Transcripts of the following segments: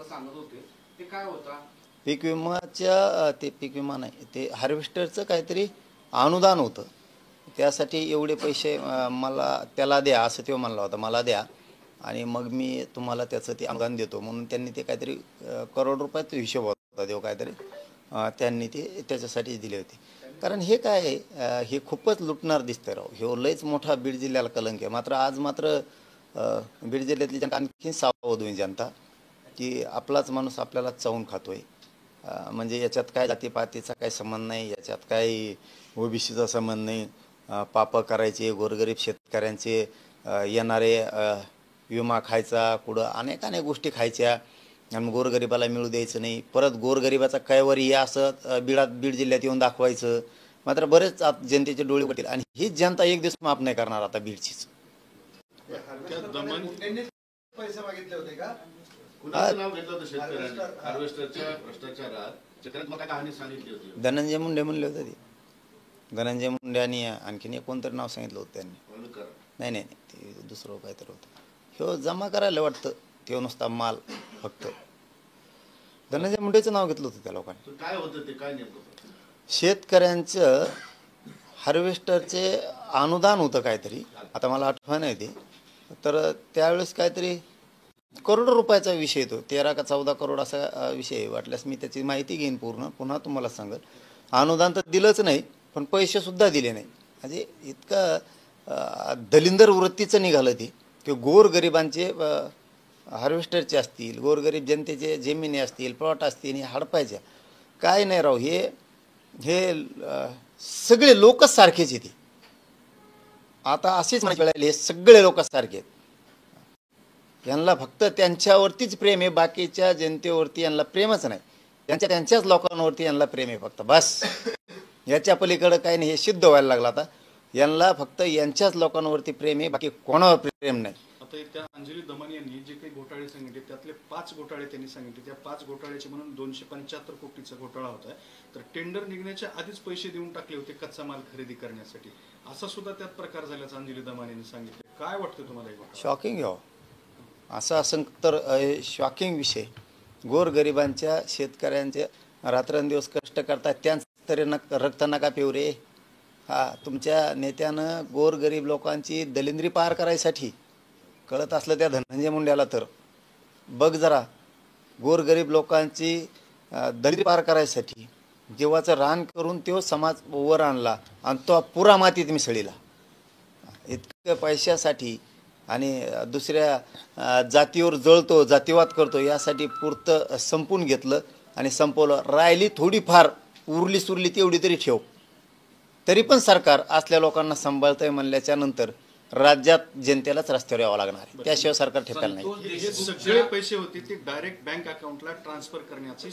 सांगत होते ते काय होता? पीक विमाच्या ते पीक विमा नाही, ते हार्वेस्टरचं काहीतरी अनुदान होतं. त्यासाठी एवढे पैसे मला त्याला द्या असं तो म्हणला होता, मला द्या आणि मग मी तुम्हाला त्याचं ते अनुदान देतो म्हणून त्यांनी ते काहीतरी करोड रुपयाचा हिशोब होता देव काहीतरी त्यांनी ते त्याच्यासाठी दिले होते. कारण हे काय आहे, हे खूपच लुटणार दिसतं राव. हे लयच मोठा बीड जिल्ह्याला कलंक आहे. मात्र आज मात्र बीड जिल्ह्यातली जनता आणखी सावध होईल जनता की आपलाच माणूस आपल्याला चावून खातोय. म्हणजे याच्यात काय जातीपातीचा काही संबंध नाही, याच्यात काही ओबीसीचा संबंध नाही. पापं करायचे गोरगरीब शेतकऱ्यांचे, येणारे विमा खायचा, कुठं अनेक गोष्टी खायच्या आणि गोरगरिबाला मिळू द्यायचं नाही. परत गोरगरिबाचा कैवारी या असं बीड जिल्ह्यात येऊन दाखवायचं. मात्र बरेच जनतेचे डोळे उघडतील आणि हीच जनता एक दिवस माफ नाही करणार आता बीडचीच. पैसे मागितले होते का? नाव घेतलं होतं शेतकऱ्यांनी हार्वेस्टरच्या भ्रष्टाचारात, शेतकऱ्यांनी मला कहाणी सांगितली होती. धनंजय मुंडे म्हणले होते ते. धनंजय मुंडे आणि आणखीन एक कोणतरी नाव सांगितलं होतं त्यांनी. नाही ते दुसरं काहीतरी होतं. ह्यो जमा करायला वाटतं, ते नुसता माल फक्त. धनंजय मुंडेचं नाव घेतलं होतं त्या लोकांनी. काय होतं ते, काय नेमकं? शेतकऱ्यांचं हार्वेस्टरचे अनुदान होतं काहीतरी, आता मला आठवण नाही ते. तर त्यावेळेस काहीतरी करोड रुपयाचा विषय येतो, 13 का 14 करोड असा विषय. वाटल्यास मी त्याची माहिती घेईन पुन्हा तुम्हाला सांगेल. अनुदान तर दिलंच नाही पण पैसेसुद्धा दिले नाही. म्हणजे इतकं दलिंदर वृत्तीचं निघालं ते की गोरगरिबांचे हार्वेस्टरचे असतील, गोरगरीब जनतेचे जमिनी असतील, प्लॉट असतील, हडपायच्या काय नाही राव. हे सगळे लोकच सारखेच येते आता. असेच म्हणायला हे सगळे लोक सारखे आहेत. यांना फक्त त्यांच्यावरतीच प्रेम आहे, बाकीच्या जनतेवरती यांना प्रेमच नाही. त्यांच्याच लोकांवरती यांना प्रेम आहे फक्त, बस. याच्या पलीकडं काही नाही. हे सिद्ध व्हायला लागलं आता. यांना फक्त यांच्याच लोकांवरती प्रेम आहे, बाकी कोणावर प्रेम नाही. आता त्या अंजली दमानी यांनी जे काही घोटाळे सांगितले त्यातले 5 घोटाळे त्यांनी सांगितले. त्या 5 घोटाळ्याचे म्हणून 275 कोटीचा घोटाळा होता. तर टेंडर निघण्याच्या आधीच पैसे देऊन टाकले होते कच्चा माल खरेदी करण्यासाठी, असा सुद्धा त्यात प्रकार झाल्याचं अंजली दमानी यांनी सांगितले. काय वाटतं तुम्हाला? शॉकिंग आहे असं असं तर शॉकिंग विषय. गोरगरिबांच्या शेतकऱ्यांचे रात्रंदिवस कष्ट करतात, त्यांचं तरी रक्त नका पिऊ रे. तुमच्या नेत्यानं गोरगरीब लोकांची दलिंद्री पार करायसाठी कळत असलं त्या धनंजय मुंड्याला तर बघ जरा. गोरगरीब लोकांची दलिंद्री पार करायसाठी जीवाचं रान करून तो समाज वर आणला आणि तो पुरा मातीत मिसळीला. इतकं पैशासाठी आणि दुसऱ्या जातीवर जळतो, जातीवाद करतो यासाठी पुरतं संपून घेतलं आणि संपवलं. राहिली थोडीफार उरली सुरली तेवढी तरी ठेव. तरी पण सरकार असल्या लोकांना सांभाळतंय म्हणल्याच्या नंतर राज्यात जनतेलाच रस्त्यावर यावं लागणार, त्याशिवाय सरकार ठेकायला नाही. हे सगळे पैसे होते ते डायरेक्ट बँक अकाउंटला ट्रान्सफर करण्याची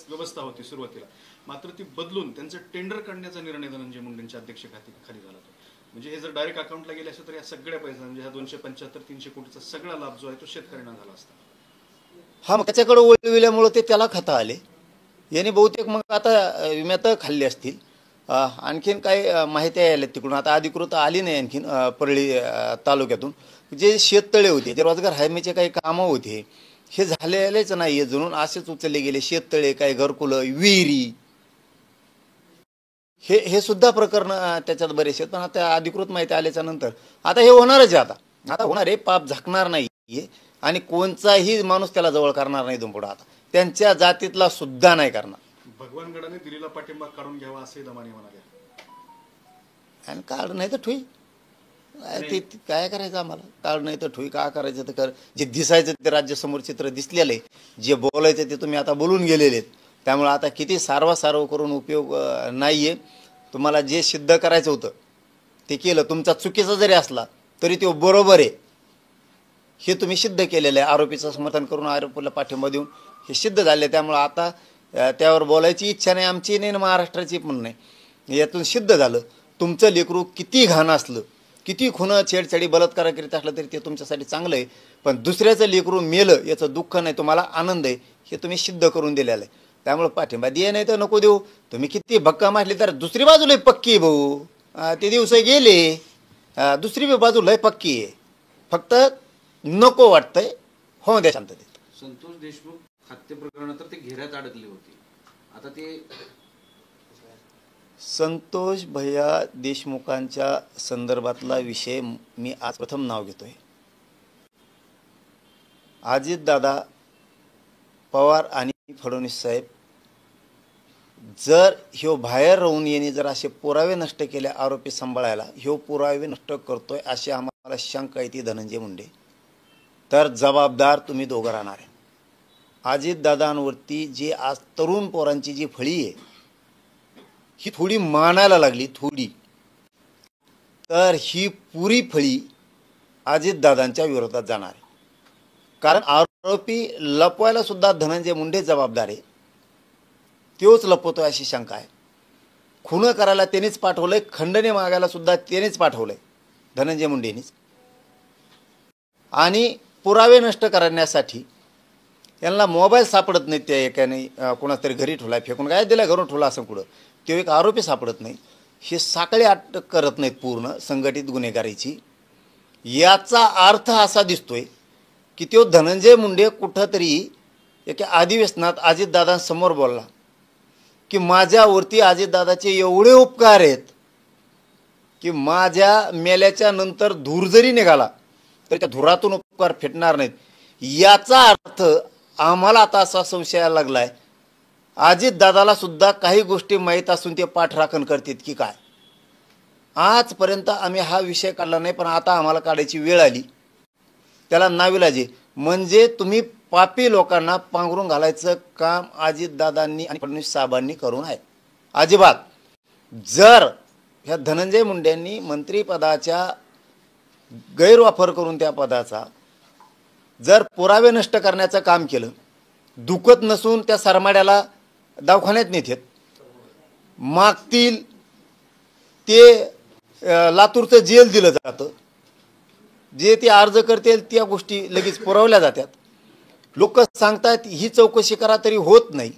व्यवस्था होती सुरुवातीला. मात्र ती बदलून त्यांचं टेंडर काढण्याचा निर्णय धनंजय मुंडेंच्या अध्यक्षतेखाली झाला. म्हणजे हे जर डायरेक्ट अकाउंटला गेले असते तर या सगळ्या पैसा म्हणजे हा 275-300 कोटीचा सगळा लाभ जो आहे तो शेतकऱ्यांना झाला असता. मग त्याच्याकडे वळविल्यामुळे ते त्याला खाता आले. याने बहुतेक मग आता विम्यात खाल्ले असतील. आणखीन काही माहिती आहे तिकडून, आता अधिकृत आली नाही आणखीन. परळी तालुक्यातून जे शेततळे होते, जे रोजगार हमीचे काही कामं होते, हे झालेलेच नाही. जुनून असेच उचलले गेले. शेततळे, काही घरकुलं, विहिरी, हे सुद्धा प्रकरण त्याच्यात बरेचसे. पण आता अधिकृत माहिती आल्याच्या नंतर आता हे होणारच आहे. आता होणार आहे. पाप झाकणार नाही आणि कोणताही माणूस त्याला जवळ करणार नाही इथून पुढे. आता त्यांच्या जातीतला सुद्धा नाही करणार. भगवानगडाने दिलेला पाठिंबा काढून घ्यावा असे दमानी म्हणाले. आणि काढ नाही तर ठुई. ते काय करायचं आम्हाला? काढ नाही तर ठुई. का करायचं तर कर. जे दिसायचं ते राज्यासमोर चित्र दिसलेलं आहे, जे बोलायचं ते तुम्ही आता बोलून गेलेले आहेत. त्यामुळे आता किती सारवासारव करून उपयोग नाही आहे. तुम्हाला जे सिद्ध करायचं होतं ते केलं. तुमचा चुकीचा जरी असला तरी तो बरोबर आहे हे तुम्ही सिद्ध केलेलं आहे. आरोपीचं समर्थन करून आरोपीला पाठिंबा देऊन हे सिद्ध झाले. त्यामुळं आता त्यावर बोलायची इच्छा नाही आमची, नाही महाराष्ट्राची पण नाही. यातून सिद्ध झालं तुमचं लेकरू किती घाण असलं, किती खुनं छेडछाडी बलात्कार करीत असलं तरी ते तुमच्यासाठी चांगलं आहे. पण दुसऱ्याचं लेकरू मेलं याचं दुःख नाही, तुम्हाला आनंद आहे, हे तुम्ही सिद्ध करून दिलेलं आहे. त्यामुळे पाठिंबा दे नाही तर नको देऊ. तुम्ही किती भक्का मारली तर दुसरी बाजू लय पक्की आहे भाऊ. ते दिवस गेले. दुसरी बाजू लय पक्की आहे. फक्त नको वाटतंय हो द्या शांततेत. संतोष देशमुख हत्ये प्रकरणात तर ते घेऱ्यात अडकले होते. आता ते संतोष भैया देशमुखांच्या संदर्भातला विषय मी आज प्रथम नाव घेतोय. अजितदादा पवार आणि फडणवीस साहेब जर ह्यो बाहेर राहून येणे जर असे पुरावे नष्ट केले आरोपी सांभाळायला, ह्यो पुरावे नष्ट करतोय अशी आम्हाला शंका येते धनंजय मुंडे, तर जबाबदार तुम्ही दोघं राहणार आहे. अजितदादांवरती जी आज तरुण पोरांची जी फळी आहे ही थोडी मानायला लागली थोडी, तर ही पुरी फळी अजितदादांच्या विरोधात जाणार आहे. कारण आरोपी लपवायला सुद्धा धनंजय मुंडे जबाबदार आहे, तोच लपवतोय अशी शंका आहे. खून करायला त्यानेच पाठवलंय, खंडने मागायला सुद्धा त्यानेच पाठवलंय धनंजय मुंडेनीच. आणि पुरावे नष्ट करण्यासाठी यांना मोबाईल सापडत नाहीत, त्या एकाने कोणातरी घरी ठेवला, फेकून काय दिला घरून ठेवला असं कुठं, तो एक आरोपी सापडत नाही. हे साखळी अटक करत नाहीत पूर्ण संघटित गुन्हेगारीची. याचा अर्थ असा दिसतोय की तो धनंजय मुंडे कुठंतरी एका अधिवेशनात अजितदादांसमोर बोलला की माझ्यावरती अजितदादाचे एवढे उपकार आहेत की माझ्या मेल्याच्या नंतर धूर जरी निघाला तर त्या धुरातून उपकार फेटणार नाहीत. याचा अर्थ आम्हाला आता असा संशय यायला लागला आहे अजितदादाला सुद्धा काही गोष्टी माहीत असून ते पाठराखण करतात की काय. आजपर्यंत आम्ही हा विषय काढला नाही, पण आता आम्हाला काढायची वेळ आली. त्याला नाविलाज आहे. म्हणजे तुम्ही पापी लोकांना पांघरून घालायचं काम अजितदादांनी आणि फडणवीस साहेबांनी करून आहे. अजिबात जर ह्या धनंजय मुंडेंनी मंत्रिपदाच्या गैरवापर करून त्या पदाचा जर पुरावे नष्ट करण्याचं काम केलं, दुखत नसून त्या सरमाड्याला दवाखान्यात नेतात, मागतील ते लातूरचं जेल दिलं जातं, जे ते अर्ज करतील त्या गोष्टी लगेच पुरवल्या जातात. लोक सांगतात ही चौकशी करा तरी होत नाही.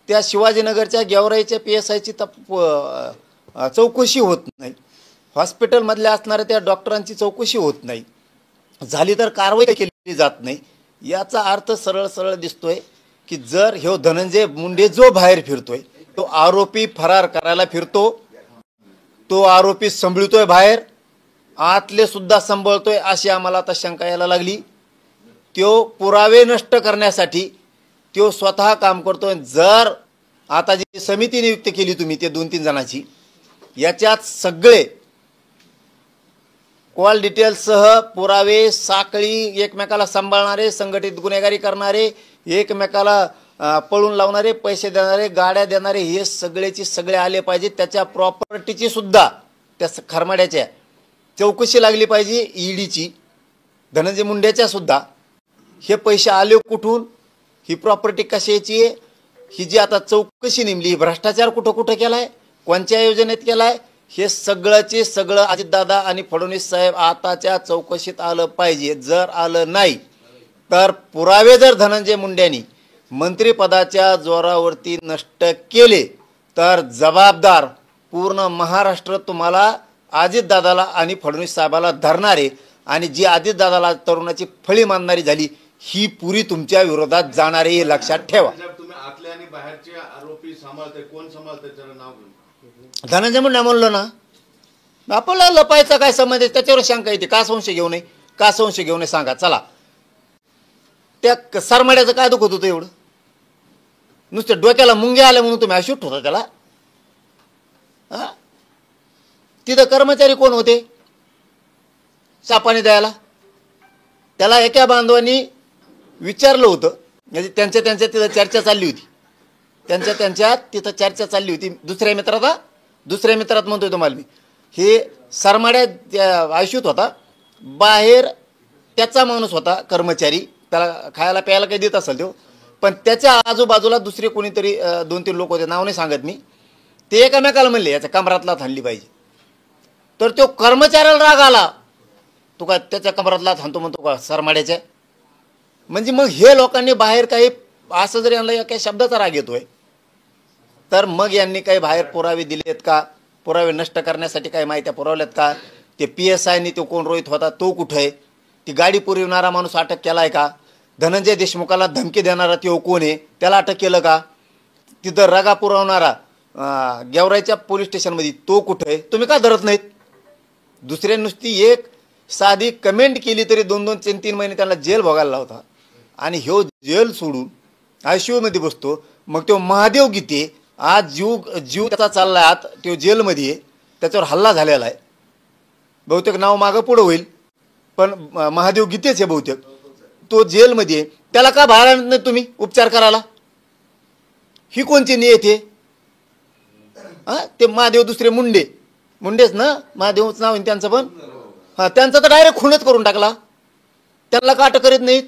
त्या शिवाजीनगरच्या गेवराईच्या PSIची चौकशी होत नाही. हॉस्पिटलमधल्या असणाऱ्या त्या डॉक्टरांची चौकशी होत नाही. झाली तर कारवाई केली जात नाही. याचा अर्थ सरळ सरळ दिसतोय की जर ह्यो धनंजय मुंडे जो बाहेर फिरतोय तो आरोपी फरार करायला फिरतो, तो आरोपी संभळतोय बाहेर, आतले सुद्धा संभळतोय अशी आम्हाला आता शंका यायला लागली. तो पुरावे नष्ट करण्यासाठी तो स्वतः काम करतोय. जर आता जी समिती नियुक्त केली तुम्ही ते 2-3 जणांची, याच्यात सगळे कॉल डिटेल्ससह पुरावे साखळी एकमेकाला सांभाळणारे, संघटित गुन्हेगारी करणारे, एकमेकाला पळून लावणारे, पैसे देणारे, गाड्या देणारे, हे सगळेची सगळे आले पाहिजे. त्याच्या प्रॉपर्टीची सुद्धा त्या खरमाड्याच्या चौकशी लागली पाहिजे, ईडीची, धनंजय मुंडेच्या सुद्धा. हे पैसे आले कुठून, ही प्रॉपर्टी कशाची आहे, ही जी आता चौकशी नेमली, भ्रष्टाचार कुठं कुठं केला आहे, कोणत्या योजनेत केला आहे, हे सगळंचे सगळं अजितदादा आणि फडणवीस साहेब आताच्या चौकशीत आलं पाहिजे. जर आलं नाही तर पुरावे जर धनंजय मुंडेंनी मंत्रिपदाच्या जोरावरती नष्ट केले तर जबाबदार पूर्ण महाराष्ट्र तुम्हाला अजितदादाला आणि फडणवीस साहेबाला धरणारे, आणि जी अजितदादाला तरुणाची फळी मानणारी झाली ही पुरी तुमच्या विरोधात जाणारे, हे लक्षात ठेवा. तुम्ही आतले आणि बाहेरचे आरोपी सांभाळते, कोण सांभाळते त्याचं नाव घेऊन? धनंजय मुंडे म्हणलं ना, आपल्याला लपायचा काय संबंध आहे, त्याच्यावर शंका येते. का संशय घेऊ नये, का संशय घेऊ नये सांगा. चला, त्या सरमाड्याचं काय दुखत होतं एवढं? नुसतं डोक्याला मुंग्या आल्या म्हणून तुम्ही अशूट होता त्याला? तिथं कर्मचारी कोण होते सापाने द्यायला? त्याला एका बांधवांनी विचारलं होतं, म्हणजे त्यांच्या तिथं चर्चा चालली होती, त्यांच्या तिथं चर्चा चालली होती. दुसऱ्या मित्रात म्हणतोय तुम्हाला मी, हे सरमाड्यात आयुष्यात होता, बाहेर त्याचा माणूस होता कर्मचारी, त्याला खायला प्यायला काही देत असेल तो, पण त्याच्या आजूबाजूला दुसरे कोणीतरी 2-3 लोक होते, नाव नाही सांगत मी, ते एकामेकाला म्हणले याच्या कमरातला थांबली पाहिजे. तर तो कर्मचाऱ्याला राग आला, तो का त्याच्या कमरातला थांबतो म्हणतो का सरमाड्याच्या? म्हणजे मग हे लोकांनी बाहेर काही असं जरी यांना काही शब्दाचा राग येतोय, तर मग यांनी काही बाहेर पुरावे दिलेत का? पुरावे नष्ट करण्यासाठी काही माहित्या पुरवल्यात का? ते PSIनी तो कोण रोहित होता तो कुठं आहे? ती गाडी पुरविणारा माणूस अटक केला आहे का? धनंजय देशमुखाला धमकी देणारा तो कोण आहे, त्याला अटक केलं का? तिथं रगा पुरवणारा गेवराईच्या पोलीस स्टेशनमध्ये तो कुठं आहे? तुम्ही का धरत नाहीत? दुसऱ्या नुसती एक साधी कमेंट केली तरी 2-2, 3-3 महिने त्यांना जेल भोगायला लावता आणि ह्यो जेल सोडून ICU मध्ये बसतो. मग तो महादेव गीते आज जीव त्याचा चाललाय, आत तो जेलमध्ये आहे, त्याच्यावर हल्ला झालेला आहे. बहुतेक नाव मागं पुढं होईल पण महादेव गीतेच आहे बहुतेक. तो जेलमध्ये आहे, त्याला का बाहेर आणत नाही तुम्ही उपचार करायला? ही कोणची नियत आहे? ते महादेव दुसरे मुंडेच ना, महादेवच नाव आहे त्यांचं पण. त्यांचा तर डायरेक्ट खूनच करून टाकला. त्यांना का अटक करीत नाहीत?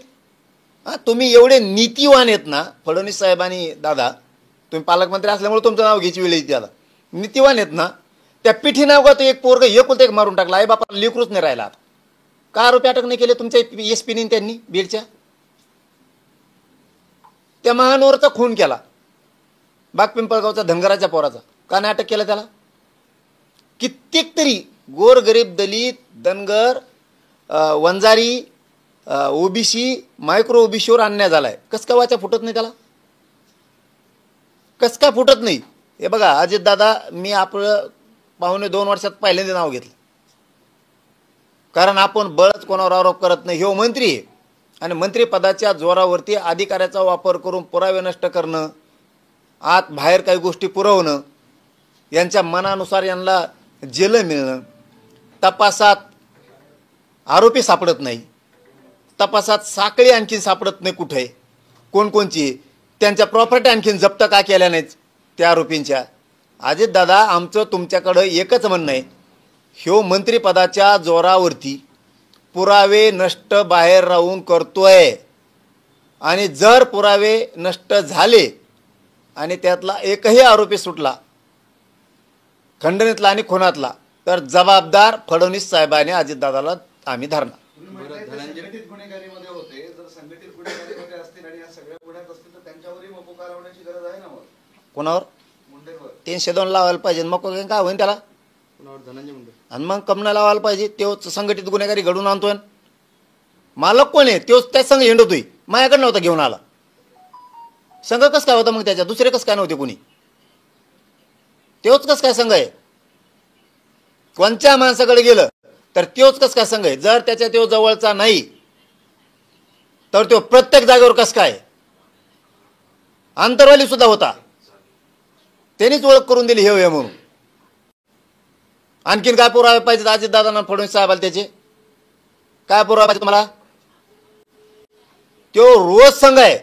तुम्ही एवढे नीतिवान आहेत ना फडणवीस साहेब आणि दादा, तुम्ही पालकमंत्री असल्यामुळे तुमचं नाव घ्यायची वेळ येते. त्याला नीतिवान आहेत ना, त्या पिठी नाव का तो एक पोरग एक मारून टाकला. आई बापा लेकरूच नाही राहिला. का आरोपी अटक नाही केले तुमच्या SP त्यांनी बीडच्या? त्या महानोरचा खून केला, बागपिंपळगावचा धनगराच्या पोराचा, का नाही अटक केलं त्याला? कित्येक तरी गोरगरीब दलित, धनगर, वंजारी, OBC, मायक्रो OBCवर अन्याय झालाय. कस का वाचा फुटत नाही त्याला? कस का फुटत नाही? हे बघा अजितदादा, मी आपलं 1.5-2 वर्षात पहिल्यांदा नाव घेतलं, कारण आपण बळच कोणावर आरोप करत नाही. ह्यो मंत्री आहे आणि मंत्रिपदाच्या जोरावरती अधिकाऱ्याचा वापर करून पुरावे नष्ट करणं, आत बाहेर काही गोष्टी पुरवणं, यांच्या मनानुसार यांना जेल मिळणं, तपासात आरोपी सापडत नाही, तपासात साखळी आणखीन सापडत नाही कुठे कोणकोणची, त्यांच्या प्रॉपर्टी आणखीन जप्त का केल्या नाहीत त्या आरोपींच्या. अजितदादा, आमचं तुमच्याकडं एकच म्हणणं आहे, ह्यो मंत्रिपदाच्या जोरावरती पुरावे नष्ट बाहेर राहून करतोय आणि जर पुरावे नष्ट झाले आणि त्यातला एकही आरोपी सुटला खंडणीतला आणि खुनातला, तर जबाबदार फडणवीस साहेबांनी अजितदादाला आम्ही धरणार. संघटित गुन्हेगारीमध्ये होते, जर संघटित गुन्हेगारीमध्ये असतील आणि या सगळ्या गुन्ह्यात असतील तर त्यांच्यावरही मको कारवाईची गरज आहे ना. मग कोणावर? मुंडेवर 302 लावायला पाहिजे. मग काय होईल त्याला? आणि मग कमना लावायला पाहिजे. तोच संघटित गुन्हेगारी घडून आणतोय. मालक कोण आहे? तोच त्याच संघ हिंडतोय. माझ्याकडे नव्हता घेऊन आला. संघ कस काय होता मग त्याच्या? दुसरे कस काय नव्हते कोणी? तोच कस काय संघ आहे? कोणत्या माणसाकडे गेलं तर तोच कस काय संघ आहे? जर त्याच्या तो जवळचा नाही तर तो प्रत्येक जागेवर कस काय? आंतरवाली सुद्धा होता, त्यांनीच ओळख करून दिली हे म्हणून. आणखीन काय पुरावे पाहिजे अजितदादांना, फडणवीस साहेबाला? त्याचे काय पुरावे पाहिजे तुम्हाला? तो रोज संघ आहे.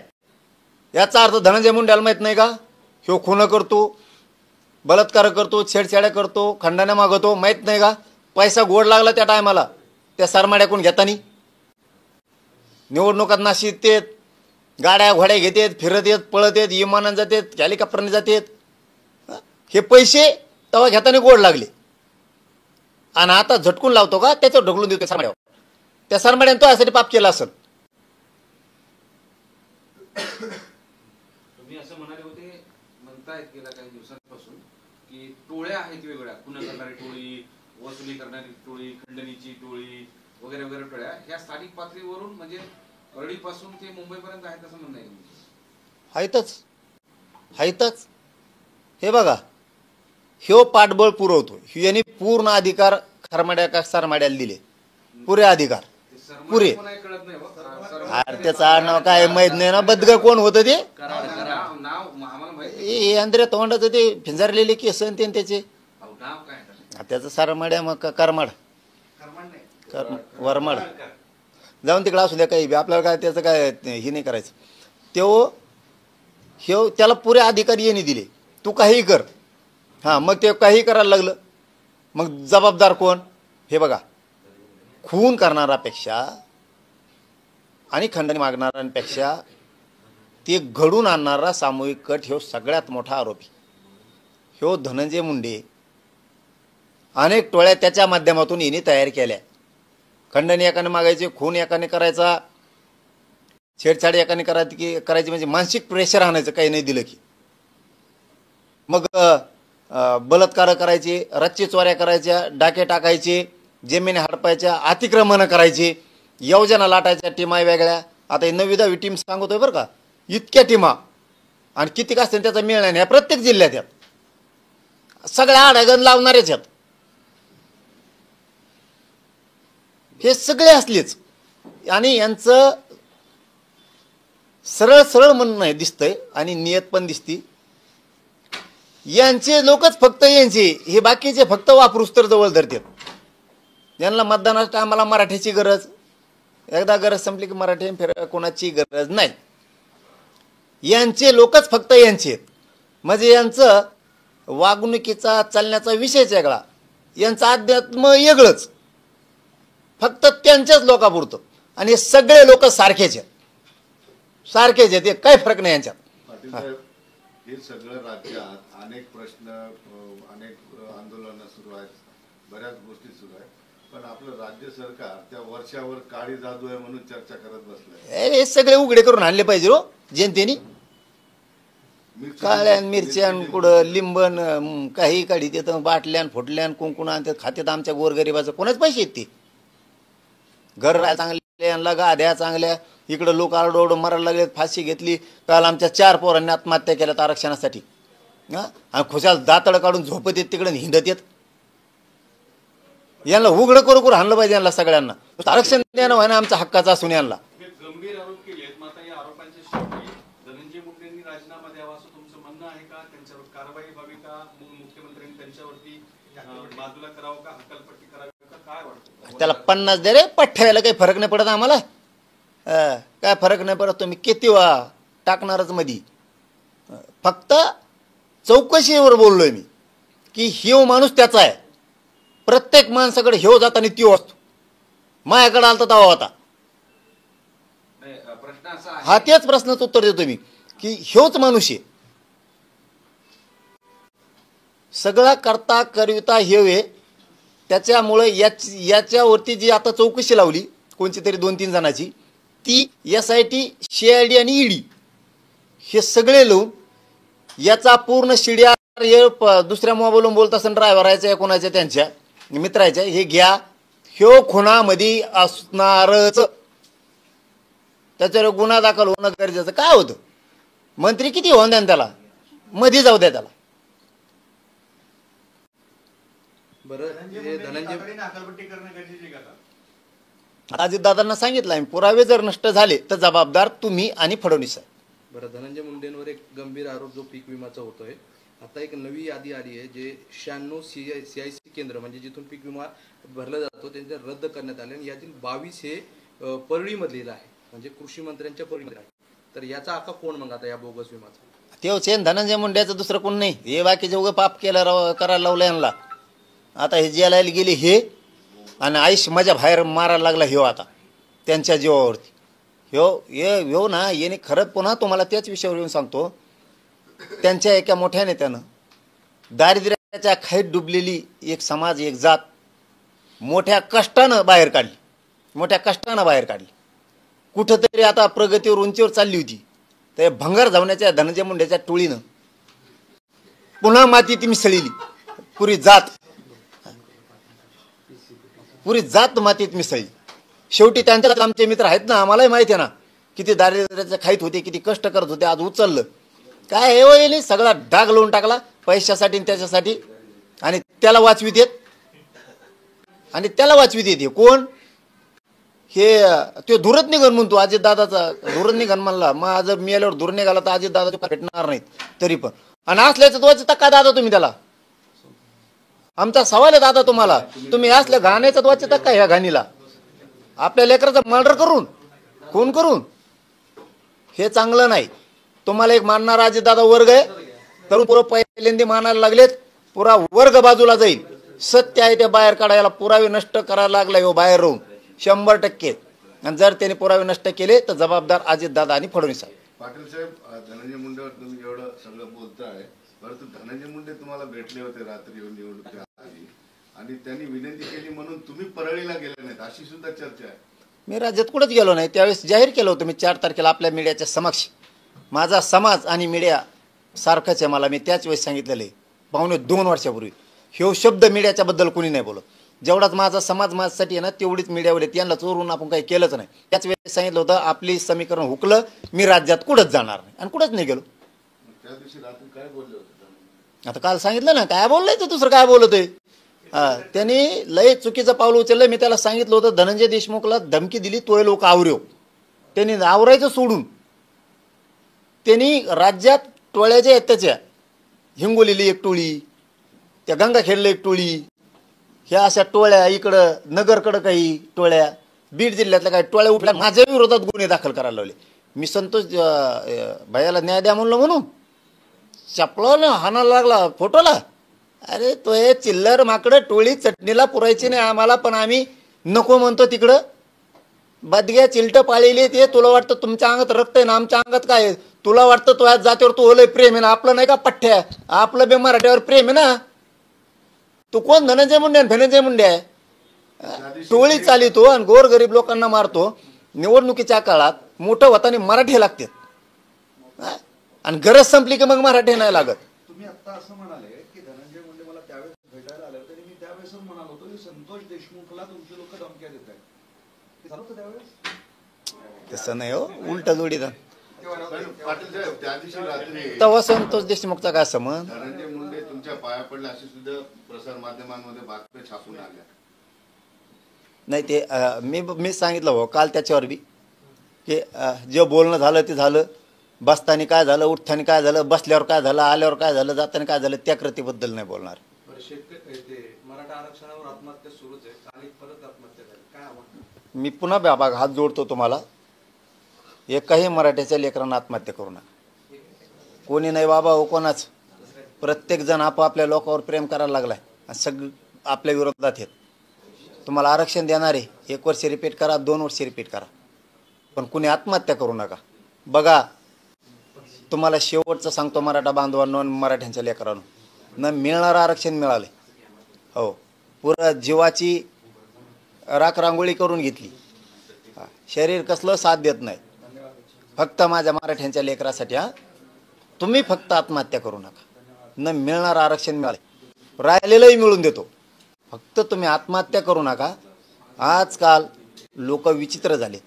याचा अर्थ धनंजय मुंडेला माहित नाही का? ह्यो खून करतो, बलात्कार करतो, छेडछाड्या करतो, खंडण्या मागवतो, माहित नाही का? पैसा गोड लागला त्या टायमाला त्या सरमाड्याकडून घेतानी. निवडणुकात नाशित येत, गाड्या घोड्या घेतात, फिरत येत, पळत येत, विमानाने जातात, हेलिकॉप्टरने जातात. हे पैसे तेव्हा घेताना गोड लागले आणि आता झटकून लावतो का? त्याच्यावर ढकलून देतो सरमाड्यावर. त्या सरमाड्याने तो यासाठी पाप केला असेल. तुम्ही असं म्हणाले होते, म्हणतायत गेल्या काही दिवसांपासून की टोळ्या आहेत वेगळ्या, खुना करणारी टोळी, वसुली करणारी टोळी, खंडणीची टोळी वगैरे वगैरे टोळ्या ह्या स्थानिक पातळीवरून म्हणजे परळीपासून ते मुंबईपर्यंत आहेत असं म्हणणं आहे. हायतच. हे बघा, ह्यो पाठबळ पुरवतो. यांनी पूर्ण अधिकार सरमाड्याला दिले, पुरे अधिकार पुरे. कळत नाही. अरे त्याचं आडनाव काय माहित नाही ना. बदग कोण होतं ते? नाव आम्हाला माहिती. अंधऱ्या तोंडाचं ते फिंजारलेले केस आणि त्याचे नाव काय? त्याचं सारमाड्या मग करमाड वरमाड जाऊन तिकडे असू द्या काही बी, आपल्याला काय त्याचं काय हे नाही करायचं. त्याला पुरे अधिकार यांनी दिले, तू काही कर. हां, मग ते काही करायला लागलं, मग जबाबदार कोण? हे बघा, खून करणारापेक्षा आणि खंडणी मागणाऱ्यांपेक्षा ते घडून आणणारा सामूहिक कट ह्यो सगळ्यात मोठा आरोपी. ह्यो धनंजय मुंडे. अनेक टोळ्या त्याच्या माध्यमातून यांनी तयार केल्या. खंडणी एकाने मागायचे, खून एकाने करायचा, छेडछाड एकाने करायची म्हणजे मानसिक प्रेशर आणायचं काही नाही दिलं की. मग बलात्कार करायचे, रच्ची चोऱ्या करायच्या, डाके टाकायचे, जमिनी हडपायच्या, अतिक्रमणं करायची, योजना लाटायच्या टीमा वेगळ्या, आता हे 9वी-10वी टीम सांगतोय बरं का, इतक्या टीमा आणि किती का असतील त्याचा मेळ नाही ह्या प्रत्येक जिल्ह्यात आहेत, सगळ्या आडागण लावणारेच आहेत, हे सगळे असलेच. आणि यांचं सरळ सरळ म्हणणं नाही दिसतंय आणि नियत पण दिसती. यांचे लोकच फक्त यांचे, हे बाकीचे फक्त वापरूस तर जवळ धरतात. यांना मतदानाच्या टायमाला मराठीची गरज, एकदा गरज संपली की मराठी कोणाची गरज नाही. यांचे लोकच फक्त यांचे आहेत. म्हणजे यांचं वागणुकीचा चालण्याचा विषयच वेगळा, यांचं अध्यात्म वेगळंच, फक्त त्यांच्याच लोकापुरतं. आणि हे सगळे लोक सारखेच आहेत, सारखेच आहेत, काही फरक नाही यांच्यात. पाटील साहेब, हे सगळं राज्यात अनेक प्रश्न, अनेक आंदोलनं सुरू आहेत, बऱ्याच गोष्टी सुरू आहेत, पण आपलं राज्य सरकार त्या वर्षावर काळी जादू आहे म्हणून चर्चा करत बसलंय. हे सगळे उघडे करून आणले पाहिजे हो जनतेने. काळ्यान मिरच्यान कुठं लिंबन काही काढी देतं, बाटल्यान फुटल्यान कुंकुण आणतात, खात्यात आमच्या गोरगरिबाचं कोणाच पैसे आहेत ते. घर राहायला चांगले, यांना गाद्या चांगल्या, इकडं लोक आरडोरडं मरायला लागलेत, फाशी घेतली. काल आमच्या 4 पोरांनी आत्महत्या केल्यात आरक्षणासाठी. हां, आणि खुशाल दातड काढून झोपत येत तिकडे हिंडत येत. यांना उघडं करू हाणलं पाहिजे यांना सगळ्यांना. आरक्षण द्यानं व्हायना आमच्या हक्काचा असून यांना. गंभीर आरोप केले आहेत, मात्र या आरोपांच्या शेवटी धनंजय मुंडेंनी राजीनामा द्यावा असं तुमचं म्हणणं आहे का? त्यांच्यावर कारवाई व्हावी का? मुख्यमंत्र्यांनी त्यांच्यावरती बाजूला करावं का, हकालपट्टी करावी का, काय वाटतं? त्याला 50 दे रे, पठ्ठ्याला काही फरक नाही पडत आम्हाला. काय फरक नाही पडत, तुम्ही किती वा टाकणारच मधी. फक्त चौकशीवर बोललोय मी की ह्यो माणूस त्याचा आहे. प्रत्येक माणसाकडे ह्यो जाताना त्यो असतो, माझ्याकडे आलता तवा होता. प्रश्न असा आहे, हा तेच प्रश्नाचं उत्तर देतो मी की ह्योच माणूस आहे. सगळा करता करविता ह्यो आहे. त्याच्यामुळे याच्यावरती जी आता चौकशी लावली कोणची तरी 2-3 जणांची, ती SIT, CID आणि ED हे सगळे लावून याचा पूर्ण शिड्यार हे दुसऱ्या मोबाईलवरून बोलत असताना ड्रायव्हरायच्या कोणाच्या त्यांच्या मित्राच्या, हे घ्या, ह्यो खुनामध्ये असणारच, त्याच्यावर गुन्हा दाखल होणं गरजेचं. काय होतं, मंत्री किती होऊन द्या त्याला, मध्ये जाऊ द्या त्याला. अजितदादांना सांगितलं आम्ही, पुरावे जर नष्ट झाले तर जबाबदार तुम्ही आणि फडणवीस आहे. बरं, धनंजय मुंडेंवर एक गंभीर आरोप जो पीक विमाचा होतोय. आता एक नवी यादी आली आहे, जे 96 CIC केंद्र म्हणजे जिथून पीक विमा भरला जातो त्यांचे रद्द करण्यात आले आणि यातील 22 हे परळीमधले आहे, म्हणजे कृषी मंत्र्यांच्या परळीमध्ये आहे. तर याचा आका कोण मग आता या बोगस विमाचा? तेच आहे धनंजय मुंड्याचं, दुसरं कोण नाही. हे बाकीचे उगं पाप केलं करायला लावलं यांना. आता हे जेलायला गेले हे, आणि आईश माझ्या बाहेर मारायला लागला ह्यो आता त्यांच्या जीवावरती. ह्यो ना येणे खरंच पुन्हा तुम्हाला त्याच विषयावर येऊन सांगतो. त्यांच्या एका मोठ्या नेत्यानं दारिद्र्याच्या खाईत डुबलेली एक समाज, एक जात मोठ्या कष्टानं बाहेर काढली, मोठ्या कष्टानं बाहेर काढली. कुठंतरी आता प्रगतीवर उंचीवर चालली होती, तर भंगार धावण्याच्या धनंजय मुंडेच्या टोळीनं पुन्हा मातीत मिसळली. पुरी जात मातीत मिसळली. शेवटी त्यांच्यात आमचे मित्र आहेत ना, आम्हालाही माहिती आहे ना किती दारिद्र्याच्या खाईत होते, किती कष्ट करत होते, आज उचललं. काय हे वय सगळा डाग लावून टाकला पैशासाठी त्याच्यासाठी. आणि त्याला वाचवीत येत, आणि त्याला वाचवीत येते कोण? हे तो धुरत निघन म्हणतो, अजितदादाचा धुरत निघन म्हणला. मग जर मिळाल्यावर धुर निघाला तर अजितदादा भेटणार नाहीत तरी पण. आणि असल्याचं द्वाचं का दादा तुम्ही त्याला? आमचा सवाल आहे दादा तुम्हाला, तुम्ही असल्या घाण्याचा द्वाचं का ह्या घाणीला? आपल्या लेकराचा मर्डर करून, खून करून, हे चांगलं नाही. तुम्हाला एक मानणारा अजितदादा वर्ग आहे, तरुण पुरं पहिल्यांदा मानायला लागलेत. पुरा वर्ग बाजूला जाईल. सत्य आहे ते बाहेर काढायला, पुरावे नष्ट करायला लागला हो बाहेर राहून 100%. आणि जर त्याने पुरावे नष्ट केले तर जबाबदार अजितदादा आणि फडणवीस आहे. पाटील साहेब, धनंजय मुंडेवर तुम्ही एवढं सगळं बोलताय, परंतु धनंजय मुंडे तुम्हाला भेटले होते रात्री येऊन निवडणुकीच्या आधी, आणि त्यांनी विनंती केली म्हणून तुम्ही परळीला गेले नाहीत, अशी सुद्धा चर्चा आहे. मी राज्यात कुठंच गेलो नाही. त्यावेळेस जाहीर केलं होतं मी 4 तारखेला आपल्या मीडियाच्या समक्ष. माझा समाज आणि मीडिया सारखंच आहे. मला मी त्याच वेळेस सांगितलेलं आहे, 2.25 वर्षापूर्वी. ह्यो शब्द मीडियाच्या बद्दल कोणी नाही बोलत. जेवढाच माझा समाज माझ्यासाठी आहे ना तेवढीच मीडियावर येते. यांना चोरून आपण काही केलंच नाही. त्याच वेळेस सांगितलं होतं आपली समीकरण हुकलं, मी राज्यात कुठंच जाणार नाही आणि कुठंच नाही गेलो. त्या दिवशी रात्री काय बोलले होते? आता काल सांगितलं ना काय बोललंय ते, दुसरं काय बोलत आहे. त्यांनी लय चुकीचं पाऊल उचललं. मी त्याला सांगितलं होतं धनंजय देशमुखला धमकी दिली, तोय लोक आवरेव. त्यांनी आवरायचं सोडून त्यांनी राज्यात टोळ्याच्या आहेत त्याच्या, हिंगोलीला एक टोळी, त्या गंगाखेडला एक टोळी, ह्या अशा टोळ्या इकडं नगरकडं काही टोळ्या, बीड जिल्ह्यातल्या काही टोळ्या उठल्या, माझ्या विरोधात गुन्हे दाखल करायला लावले. मी संतोष भैयाला न्याय द्या म्हणून चपलावलं हाणायला लागला फोटोला. अरे तो हे चिल्लर माकडं टोळी चटणीला पुरायची नाही आम्हाला, पण आम्ही नको म्हणतो तिकडं. बदग्या चिलटं पाळलेली ते, तुला वाटतं तुमच्या अंगात रक्त आहे ना, आमच्या अंगात काय आहे? तुला वाटतं तो आज जातीवर तू ओलय प्रेम आहे ना, आपलं नाही का पठ्ठ्या, आपलं बे मराठ्यावर प्रेम आहे ना. तू कोण धनंजय मुंडे आणि धनंजय मुंडे आहे? टोळी चालितो आणि गोरगरीब लोकांना मारतो. निवडणुकीच्या काळात मोठं होताना मराठी लागते आणि गरज संपली की मग मराठी नाही लागत. तुम्ही आता असं म्हणाले की धनंजय मुंडे मला त्यावेळेस भेटायला आले होते आणि मी त्यावेळेसच म्हणालो होतो की संतोष देशमुखला तुमची लोक धमक्या देत आहेत. ते झालं होतं त्यावेळेस? तसं नाही हो, उलट जोडीदार. पाटील साहेब, त्या दिवशी रात्री तेव्हा संतोष देशमुखचा काय संबंध? धनंजय मुंडे तुमच्या पाया पडले अशी सुद्धा प्रसार माध्यमांमध्ये बातम्या छापून आल्या. नाही ते मी सांगितलं हो काल त्याच्यावर बी की जे बोलणं झालं ते झालं. बसताना काय झालं, उठताना काय झालं, बसल्यावर काय झालं, आल्यावर काय झालं, जाताना काय झालं, त्या कृतीबद्दल नाही बोलणार. मराठा आरक्षणावर आत्महत्या सुरूच आहे आणि परत आत्महत्या झाली, काय आव्हान? मी पुन्हा बाबा हात जोडतो तुम्हाला, एकाही मराठ्याच्या लेकरांना आत्महत्या करू नका. कोणी नाही बाबा हो कोणाच. प्रत्येकजण आपापल्या लोकांवर प्रेम करायला लागलाय आणि सगळं आपल्या विरोधात आहेत. तुम्हाला आरक्षण देणार आहे, 1 वर्ष रिपीट करा, 2 वर्ष रिपीट करा, पण कुणी आत्महत्या करू नका. बघा तुम्हाला शेवटचं सांगतो मराठा बांधवांनो आणि मराठ्यांच्या लेकरांनो, न मिळणारं आरक्षण मिळाले. हो, पुरं जीवाची राखरांगोळी करून घेतली, शरीर कसलं साथ देत नाही. फक्त माझ्या मराठ्यांच्या लेकरासाठी तुम्ही फक्त आत्महत्या करू नका. न मिळणारं आरक्षण मिळाले, राहिलेलंही मिळून देतो, फक्त तुम्ही आत्महत्या करू नका. आजकाल लोक विचित्र झाले,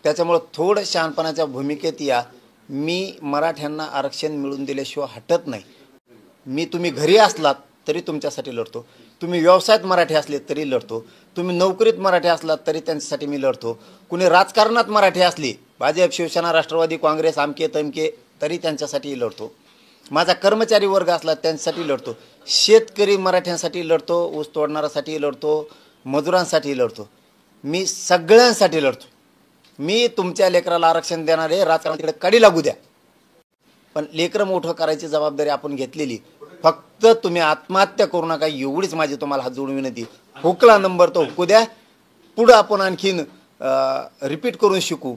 त्याच्यामुळं थोडं शहाणपणाच्या भूमिकेत या. मी मराठ्यांना आरक्षण मिळून दिल्याशिवाय हटत नाही. तुम्ही घरी असलात तरी तुमच्यासाठी लढतो, तुम्ही व्यवसायात मराठी असले तरी लढतो, तुम्ही नोकरीत मराठी असलात तरी त्यांच्यासाठी मी लढतो, कुणी राजकारणात मराठी असली, भाजप शिवसेना राष्ट्रवादी काँग्रेस आमके तमके, तरी त्यांच्यासाठी लढतो. माझा कर्मचारी वर्ग असला त्यांच्यासाठी लढतो, शेतकरी मराठ्यांसाठी लढतो, ऊस तोडणाऱ्यासाठी लढतो, मजुरांसाठी लढतो, मी सगळ्यांसाठी लढतो. मी तुमच्या लेकराला आरक्षण देणार आहे, राजकारण तिकडे कडी लागू द्या, पण लेकरं मोठं करायची जबाबदारी आपण घेतलेली. फक्त तुम्ही आत्महत्या करू नका, एवढीच माझी तुम्हाला हात जोडून विनंती. हुकला नंबर तो हुकू द्या, पुढं आपण आणखीन रिपीट करून शिकू.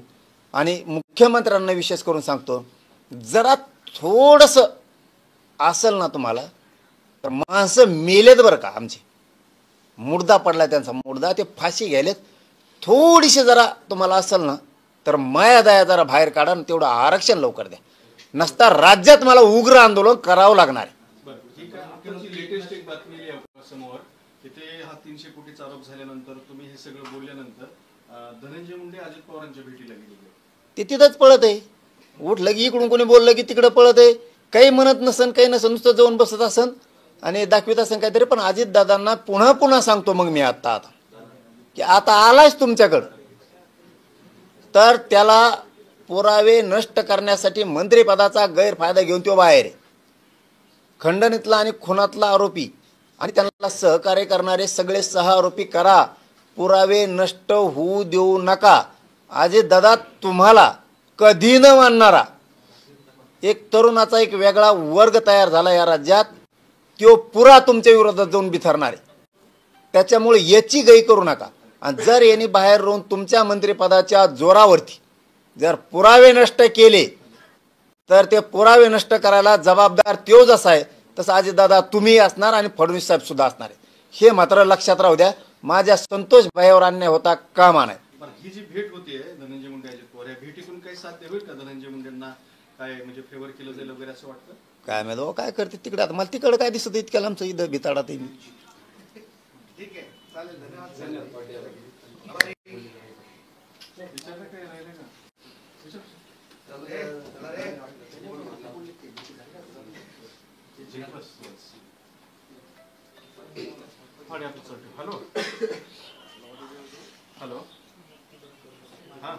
आणि मुख्यमंत्र्यांना विशेष करून सांगतो, जरा थोडंसं असेल ना तुम्हाला तर माणसं मेलेत बरं का, आमचे मुर्दा पडला त्यांचा मुर्दा, ते फाशी घ्यायलेत. थोडीशी जरा तुम्हाला असेल ना तर माया दया जरा बाहेर काढा आणि तेवढं आरक्षण लवकर द्या, नसता राज्यात मला उग्र आंदोलन करावं लागणार आहे. ठीक आहे. मुख्यमंत्री लेटेस्ट एक बातमी आली आपल्या समोर की ते हा 300 कोटीचा आरोप झाल्यानंतर, तुम्ही हे सगळं बोलल्यानंतर धनंजय मुंडे अजित पवारांच्या भेटीला गेले. ते तिथंच पळत आहे. उठलं की इकडून कोणी बोललं की तिकडं पळत आहे. काही म्हणत नसन, काही नसन, नुसतं जाऊन बसत असन आणि दाखवित असन काहीतरी. पण अजितदादांना पुन्हा पुन्हा सांगतो मग मी आता की आता आलाच तुमच्याकडं तर त्याला पुरावे नष्ट करण्यासाठी मंत्रिपदाचा गैरफायदा घेऊन तो बाहेर आहे. खंडणीतला आणि खुनातला आरोपी आणि त्यांना सहकार्य करणारे सगळे 6 आरोपी करा, पुरावे नष्ट होऊ देऊ नका. अजितदादा तुम्हाला कधी न मानणारा एक तरुणाचा एक वेगळा वर्ग तयार झाला या राज्यात, तो पुरा तुमच्या विरोधात जाऊन बिथरणार आहे. त्याच्यामुळे याची गई करू नका. आणि जर यांनी बाहेर राहून तुमच्या मंत्रिपदाच्या जोरावरती जर पुरावे नष्ट केले तर ते पुरावे नष्ट करायला जबाबदार तो जसा आहे तसं अजितदादा तुम्ही असणार आणि फडणवीस साहेब सुद्धा असणार आहे. हे मात्र लक्षात राहू द्या. माझ्या संतोष भाईवर अन्याय होता कामा नाही. ही जी भेट होतीये धनंजय मुंडे अजित पवार, या भेटीतून काही साध्य होईल का? धनंजय मुंडेंना काय म्हणजे फेवर केलं जाईल वगैरे असं वाटतं? काय माहिती काय करते तिकडे. आता मला तिकडे काय दिसत इतक्याला आमचं इथं भिताडात. ठीक आहे. चालेल, धन्यवाद. विचारलं काय राहिलं का? विचार. चला रे. हॅलो हॅलो हां